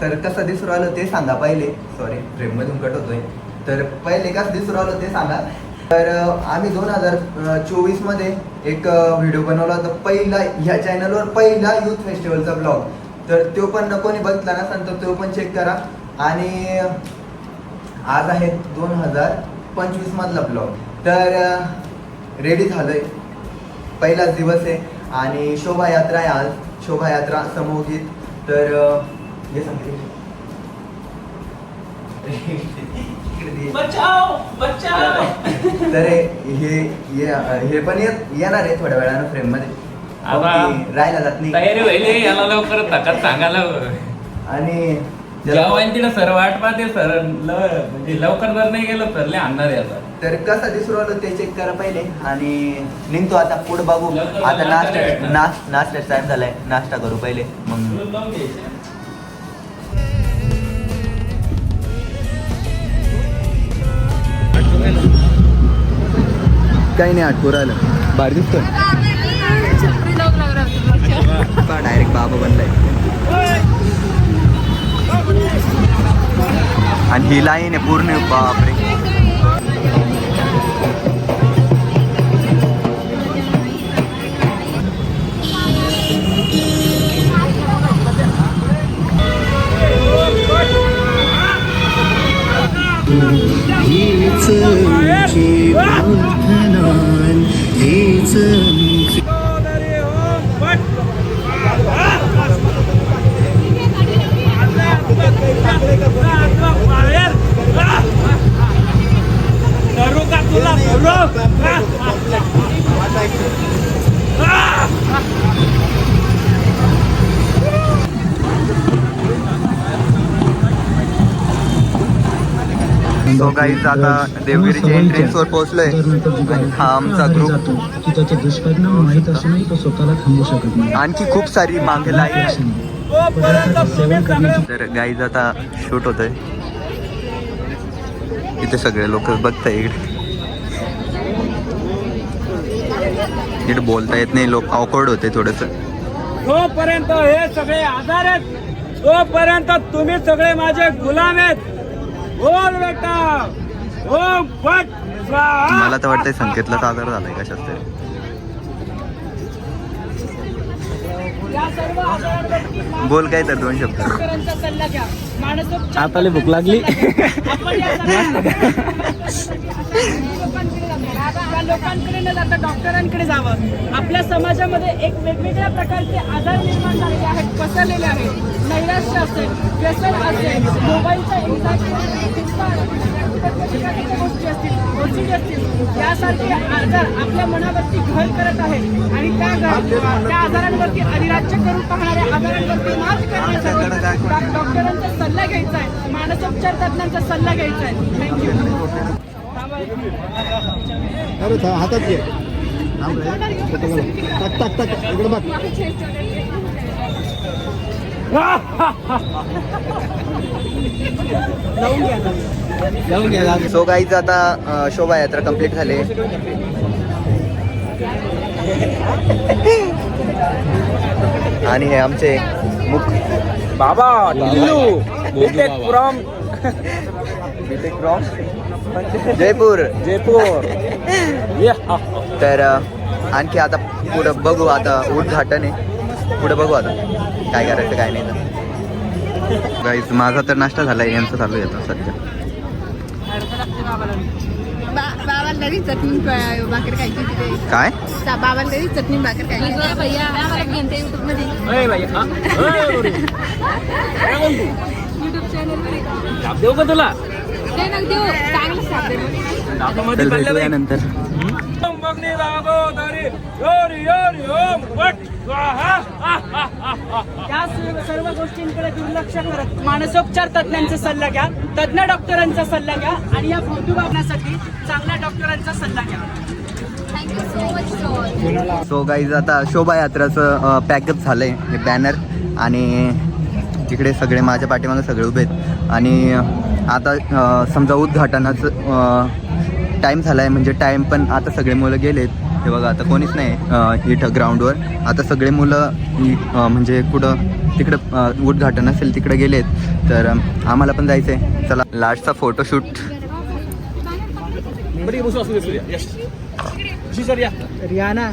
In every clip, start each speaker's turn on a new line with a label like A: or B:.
A: तर कसं दिसून राहिलं ते सांगा पहिले. सॉरी फ्रेममधून कट होतोय. तर पहिले कसं दिसून राहिलं ते सांगा. तर आम्ही 2024 मध्ये एक व्हिडिओ बनवला होता पहिला ह्या चॅनलवर, पहिला यूथ फेस्टिवलचा ब्लॉग. तर तो पण कोणी बघितला नसेल तर तो पण चेक करा. आणि आज आहे 2025 मधला ब्लॉग. तर रेडी झालोय, पहिलाच दिवस आहे आणि शोभायात्रा आहे आज. शोभायात्रा समूहगीत. तर हे सांगते
B: बचाओ बचाओ.
A: तर हे पण येणार आहे थोड्या वेळानं फ्रेम मध्ये. राहायला जात नाही
B: तयारी व्हायली याला लवकर ताकद सांगायला.
A: आणि
B: जेव्हा तिला सर वाट पाहते सर म्हणजे लवकर जर नाही गेलं तर लय आणणार आहे आता.
A: तर कसं दिसून राहिलं ते चेक करा पहिले आणि निघतो आता पुढे बघू. आता नाश्ता टाइम झालाय, नाश्ता करू पहिले मग. काही नाही आठवू राहिलं, भारी दिसतोय. डायरेक्ट बाबा बनलाय. आणि ही लाईन आहे पूर्ण, बापरे. सो गाईज आता देवगिरीच्या एंट्रन्सवर पोहोचलोय. हा आमचा ग्रुप.
C: की त्याचे दुष्परिणाम माहीत असूनही तो स्वतःला थांबू शकत नाही.
A: आणखी खूप सारी मागे लाईन.
C: सेवन करण्याची
A: तर गाईज आता शूट होतोय. इथे सगळे लोक बघताय. इकडे बोलता येत नाही, लोक ऑकवर्ड होते थोडस.
D: जोपर्यंत हे सगळे आजार आहेत तोपर्यंत तुम्ही सगळे माझे गुलाम आहेत. बोल बेटा ओम फट स्वाहा.
A: मला तर वाटतंय संकेतलाच आजार झालाय कशाच तरी. बोल काय तर 2 शब्द.
D: आता भूक लागली.
E: लोकांकडे न जाता डॉक्टरांकडे जावं. आपल्या समाजामध्ये एक वेगवेगळ्या प्रकारचे आजार निर्माण झालेले आहेत, पसरलेले आहेत. नैराश्य असेल, व्यसन असेल, मोबाईलचा गोष्टी असतील, ओसीडी असतील, यासारखे आजार आपल्या मनावरती घर करत आहेत. आणि त्या आजारांवरती अधिराज्य करून पाहणाऱ्या आजारांवरती मात करण्यासाठी डॉक्टरांचा सल्ला घ्यायचा आहे, मानसोपचार तज्ञांचा सल्ला घ्यायचा आहे. थँक्यू.
C: हातात घे. टाक टाक टाक इकडे बघ.
A: सो गाईज आता शोभायात्रा कंप्लीट झाली. आणि हे आमचे
D: बाबा फ्रॉम
A: जयपूर.
D: जयपूर.
A: तर आणखी आता पुढं बघू. आता उद्घाटन आहे, पुढे बघू आता काय करायचं काय नाही. तर गाईज माझा तर नाश्ता झालाय, यांचा चालू आहे सध्या.
F: बाबाला तरी चटणी भाकर खायची तिथे.
A: काय
F: बाबाला तरी चटणी भाकर खायची भैया युट्यूब मध्ये. युट्यूब चॅनल
D: देऊ का तुला
F: देऊ चांगलं
A: भेटूया नंतर.
E: या सर्व गोष्टींकडे दुर्लक्ष करत मानसोपचार तज्ञांचा सल्ला घ्या, तज्ञ डॉक्टरांचा सल्ला घ्या आणि या फोटो बाबण्यासाठी चांगल्या डॉक्टरांचा सल्ला घ्या.
F: Thank you so much.
A: So guys आता शोभायात्राचं पॅकअप झालंय. हे बॅनर आणि तिकडे सगळे माझ्या पाठीमागे सगळे उभे आहेत. आणि आता समजा उद्घाटनाचं टाईम झाला आहे, म्हणजे टाईम पण आता सगळे मुलं गेलेत. हे बघा आता कोणीच नाही इथं ग्राउंडवर. आता सगळे मुलं म्हणजे कुठं तिकडं उद्घाटन असेल तिकडे गेलेत. तर आम्हाला पण जायचं आहे. चला लास्टचा फोटोशूट.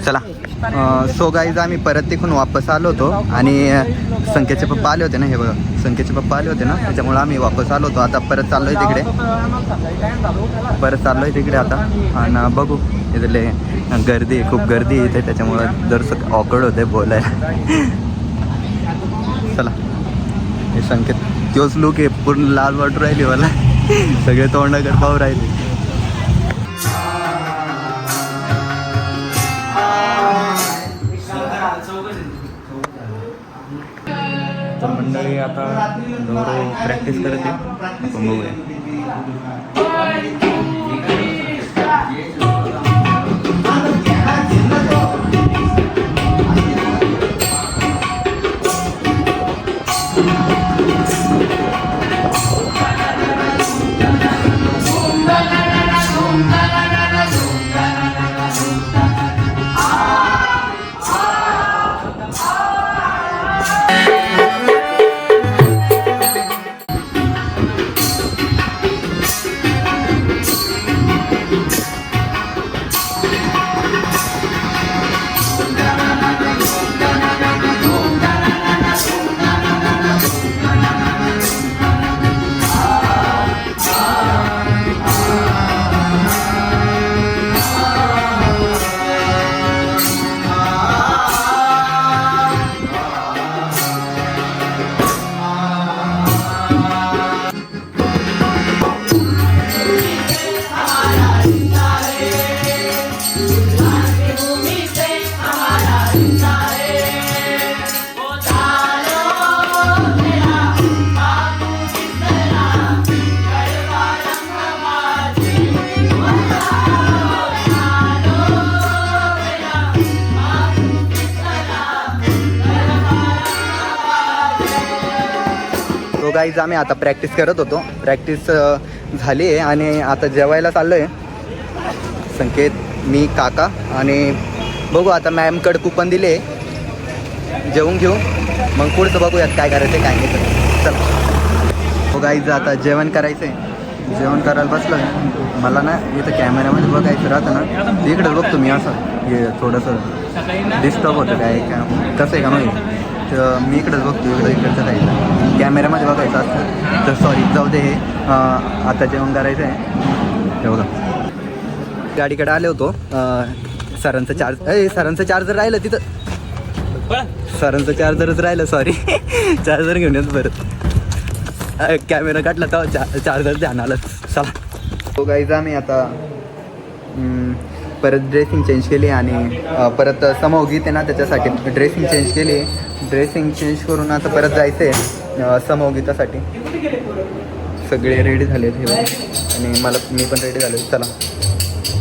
A: चला सो गाईज आम्ही परत तिकडून वापस आलो होतो आणि संकेतचे पप्पा आले होते ना. हे बघा संकेतचे पप्पा आले होते ना, त्याच्यामुळे आम्ही वापस आलो होतो. आता परत चाललोय तिकडे आता. आणि बघू इथले गर्दी खूप गर्दी इथे, त्याच्यामुळं जरसं ऑकवर्ड होते बोलायला. चला हे संकेत तोच लुक आहे, पूर्ण लाल वाटू राहिली मला. सगळे तोंडाकडे पाहू राहिले.
B: तर मंडळी आता प्रॅक्टिस करते, आपण बघूया.
A: तो गाईज आम्ही आता प्रॅक्टिस करत होतो. प्रॅक्टिस झाली आहे आणि आता जेवायला चाललो आहे. संकेत, मी, काका आणि बघू आता मॅमकडे कुपन दिले, जेवून घेऊ मग पुढचं बघूयात काय करायचं काय नाही. चला तो गाईज आता जेवण करायचं आहे. जेवण करायला बसलो आहे. मला ना इथं कॅमेऱ्यामध्ये बघायचं राहतं ना, इकडं बघतो मी असं हे थोडंसं डिस्टर्ब होतं काय कसं आहे का माहिती. तर मी इकडंच बघतो, इकडचं जायचं कॅमेऱ्यामध्ये बघायचं असतं तर सॉरी जाऊ दे. हे आता जेवण करायचं आहे. हे बघा गाडीकडे आले होतो. सरांचं चार्जर राहिलं तिथं. सरांचं चार्जरच राहिलं, सॉरी. चार्जर घेऊन येत परत. कॅमेरा काढला तेव्हा चार्जर ध्यान आलं. चला तो गाईज आम्ही आता परत ड्रेसिंग चेंज केली आणि परत समोगीत आहे ना त्याच्यासाठी ड्रेसिंग चेंज केली. ड्रेसिंग चेंज करून आता परत जायचं आहे समोगीतासाठी. सगळे रेडी झालेत हे आणि मी पण रेडी झालो. चला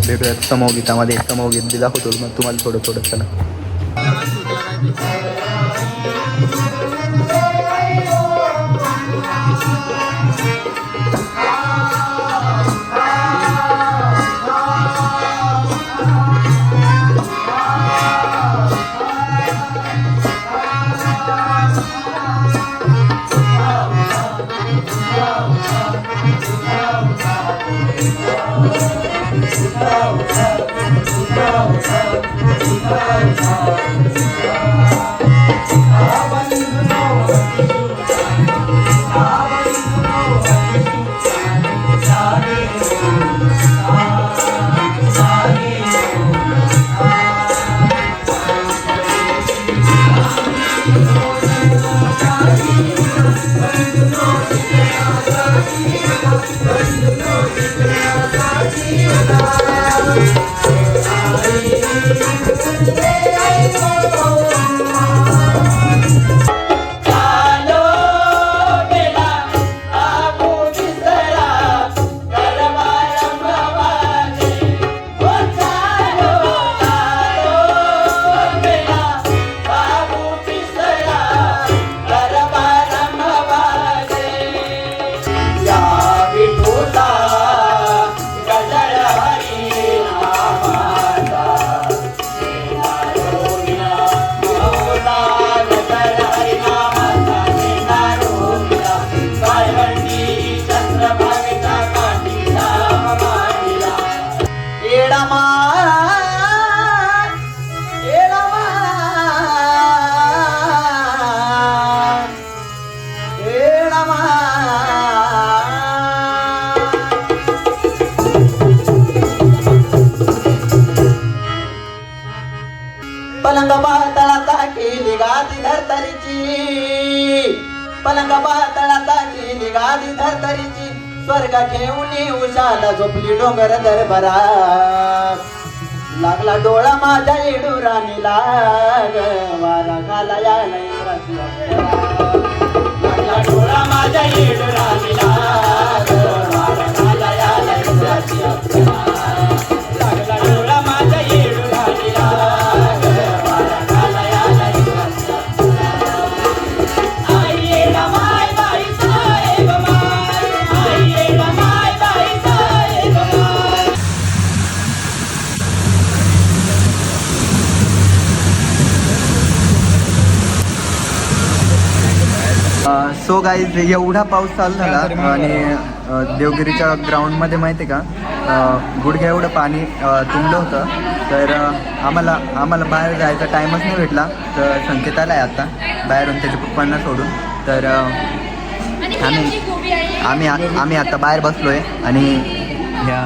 A: भेटूयात समोगीतामध्ये. समोगीत दाखवतो मग तुम्हाला थोडं. चला
G: पलंग पातळाचा केली गादी धरतरीची, पलंग पातळाचा केली गादी धरतरीची, स्वर्ग घेऊन उशाला झोपली डोंगर दरबारात. लागला डोळा माझ्या येडुराणीला ग, वारा घाला यायला इंद्राची लागला डोळा माझ्या येडुराणीला ग, वारा घाला यायला इंद्राची लागला डोळा माझ्या येडुराणीला ग, वारा घाला यायला इंद्राची आई येडा माय बाई साहेब माय, आई येडा माय बाई साहेब माय.
A: सो गाईज एवढा पाऊस चालू झाला आणि देवगिरीच्या ग्राउंडमध्ये माहिती आहे का गुडघ्या एवढं पाणी तुंबलं होतं. तर आम्हाला बाहेर जायचा टाईमच नाही भेटला. तर संकेत आला आहे आता बाहेरून त्याच्या पप्पांना सोडून. तर आम्ही आता बाहेर बसलो आहे आणि ह्या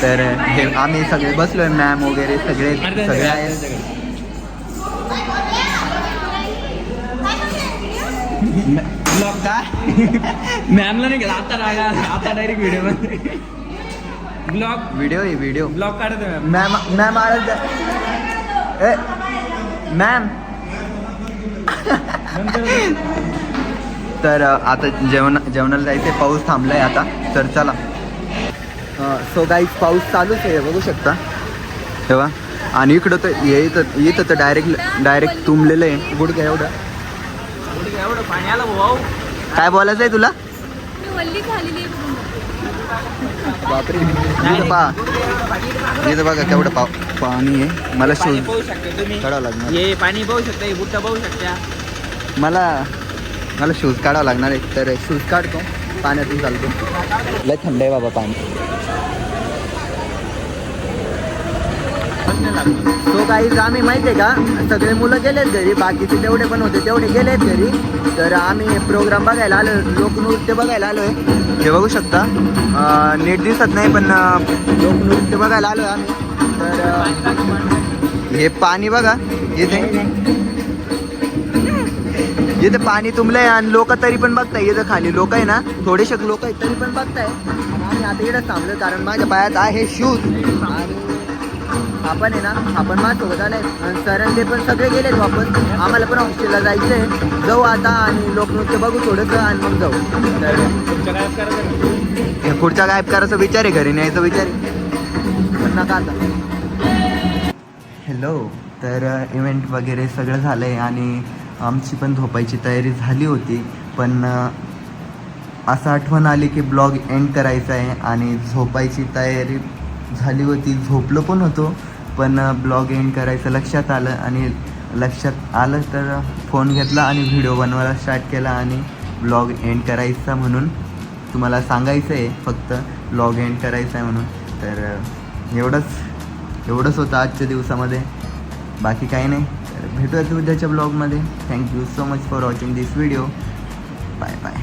A: तर हे आम्ही सगळे बसलो आहे, मॅम वगैरे सगळे आहेत.
B: ब्लॉग काय मॅमला नाही केला आता रागा, आता डायरेक्ट व्हिडिओ मध्ये
A: व्हिडिओ
B: ब्लॉग काढतो
A: मॅम आवाज ए मॅम. तर आता जेवणाला जायचं, पाऊस थांबलाय आता. तर चला. सो गाईज पाऊस चालूच आहे बघू शकता तेव्हा. आणि इकडं तर इथं तर डायरेक्ट तुंबलेलं आहे गुडघ्या एवढं
B: पाणी आलं भाऊ.
A: काय बोलायचं आहे तुला?
F: मी वल्ली खाली
A: बापरे इथं बघा केवढं पाणी आहे. मला शूज
B: पाहू शकता तुम्ही,
A: काढावं लागणार.
B: हे पाणी पाहू शकता, हे बुट्टा पाहू शकता.
A: मला शूज काढावं लागणार आहे. तर शूज काढतो, पाण्यातून चालतो. लय थंड आहे बाबा पाणी. तो काही आम्ही माहिती आहे का सगळे मुलं गेलेत घरी, बाकीचे तेवढे पण होते तेवढे गेलेत घरी. तर आम्ही प्रोग्राम बघायला आलो, लोकनृत्य बघायला आलो आहे. हे बघू शकता नीट दिसत नाही पण लोकनृत्य बघायला आलो आहे आम्ही. तर हे पाणी बघा इथे पाणी तुंबलंय आणि लोक तरी पण बघताय. इथं खाली लोक आहे ना, थोडेसे लोक आहेत तरी पण बघताय. आणि आम्ही आता इकडे थांबलो कारण माझ्या पायात आहे शूज. आणि आपण आहे ना, आपण माझ्यासोबत आले आणि सरण ते पण सगळे गेलेत वापस. आम्हाला पण हॉस्टेलला जायचं आहे, जाऊ आता आणि लोकनृत्य बघू थोडंसं आणि मग जाऊ. तर पुढच्या गायब करायचा विचार आहे, घरी न्यायचा विचार आहे पण नका आता. हॅलो. तर इव्हेंट वगैरे सगळं झालं आहे आणि आमची पण झोपायची तयारी झाली होती. पण असं आठवण आली की ब्लॉग एंड करायचा आहे आणि झोपायची तयारी झाली होती, झोपलो पण होतो. पण ब्लॉग एंड करायचं लक्षात आलं आणि लक्षात आलं तर फोन घेतला आणि व्हिडिओ बनवायला स्टार्ट केला आणि ब्लॉग एंड करायचा म्हणून तुम्हाला सांगायचं आहे, फक्त ब्लॉग एंड करायचा आहे म्हणून. तर एवढंच होतं आजच्या दिवसामध्ये, बाकी काही नाही. तर भेटूया उद्याच्या ब्लॉगमध्ये. Thank you so much for watching this video. Bye bye.